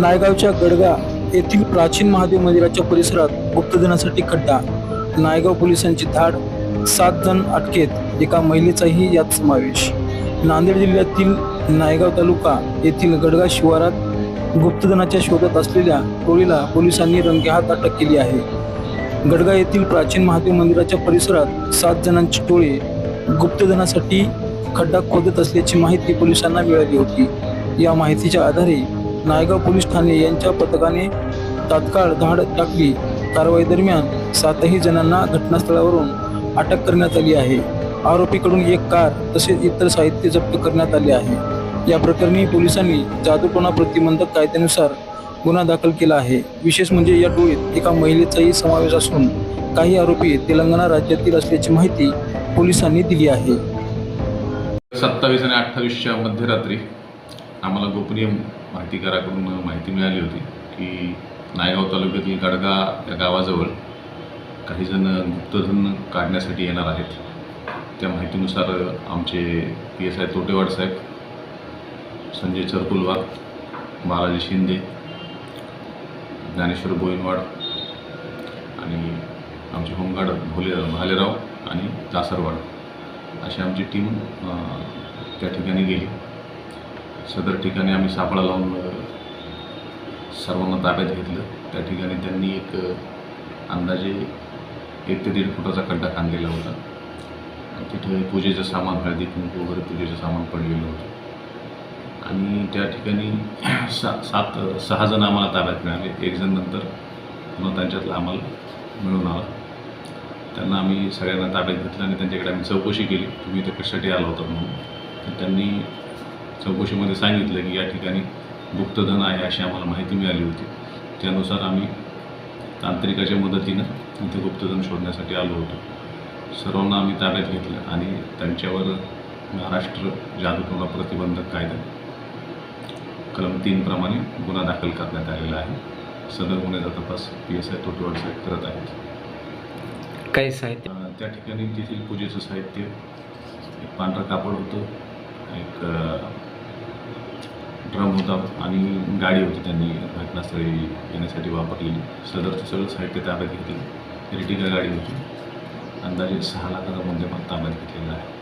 नायगावच्या गडगा येथील प्राचीन महादेव मंदिराच्या परिसरात गुप्तधनासाठी खड्डा. नायगाव पोलिसांची धाड, 7 जण अटकेत, एका महिलेचाही यात समावेश. नांदेड जिल्ह्यातील नायगाव तालुका येथील गडगा शिवारात गुप्तधनाच्या शोधात असलेल्या टोळीला पोलिसांनी रंगेहात अटक केली आहे. गडगा येथील प्राचीन महादेव मंदिराच्या परिसरात 7 जणांची टोळी गुप्तधनासाठी खड्डा खोदत असल्याची माहिती पोलिसांना मिळाली होती. या माहितीच्या आधारे नायगाव पोलीस ठाणे यांच्या पथकाने तात्काळ धाड टाकली. कारवाई दरम्यान 7ही जणांना घटनास्थळावरून अटक करण्यात आली आहे. आरोपीकडून एक कार तसेच इतर साहित्य जप्त करण्यात आले आहे. या प्रकरणी पोलिसांनी जादूटोणा प्रतिबंधक कायद्यानुसार गुन्हा दाखल केला आहे. विशेष म्हणजे या टोळीत एका महिलेचाही समावेश असून काही आरोपी तेलंगणा राज्यातील असल्याची माहिती पोलिसांनी दिली आहे. 27 आणि 28च्या मध्यरात्री आम्हाला गोपनीय माहितीकाराकडून माहिती मिळाली होती की नायगाव तालुक्यातील गडगा या गावाजवळ काही जण गुप्तधन काढण्यासाठी येणार आहेत. त्या माहितीनुसार आमचे PSI तोटेवाड साहेब, संजय चरकुलवार, बालाजी शिंदे, ज्ञानेश्वर बोईनवाड आणि आमचे होमगार्ड भालेराव आणि दासरवाड अशी आमची टीम त्या ठिकाणी गेली. सदर ठिकाणी आम्ही सापळा लावून सर्वांना ताब्यात घेतलं. त्या ठिकाणी त्यांनी एक अंदाजे 1 ते 1.5 फुटाचा खड्डा खांदलेला होता. तिथे पूजेचं सामान, हळदी कुंकू वगैरे पूजेचं सामान पडलेलं होतं आणि त्या ठिकाणी 6 जण आम्हाला ताब्यात मिळाले. 1 जण नंतर पुन्हा त्यांच्यातला आम्हाला मिळून आला. त्यांना आम्ही सगळ्यांना ताब्यात घेतलं आणि त्यांच्याकडे आम्ही चौकशी केली, तुम्ही इथे कशासाठी आला होता म्हणून. तर त्यांनी चौकशीमध्ये सांगितलं की या ठिकाणी गुप्तधन आहे अशी आम्हाला माहिती मिळाली होती. त्यानुसार आम्ही तांत्रिकाच्या मदतीनं इथे गुप्तधन शोधण्यासाठी आलो होतो. सर्वांना आम्ही ताब्यात घेतलं आणि त्यांच्यावर महाराष्ट्र जादूटोणा प्रतिबंधक कायदा कलम 3 प्रमाणे गुन्हा दाखल करण्यात आलेला आहे. सदर गुन्ह्याचा तपास PSI तोटेवाड साहेब करत आहेत. काही साहित्य त्या ठिकाणी तेथील पूजेचं साहित्य, एक पांढरं कापड होतं, एक ड्रम होता आणि गाडी होती त्यांनी घटनास्थळी येण्यासाठी वापरलेली. सदरचं सगळं साहित्य ताब्यात घेतलं. एर्टिगा गाडी होती. अंदाजे 6 लाखाचा मुद्देमाल ताब्यात घेतलेला आहे.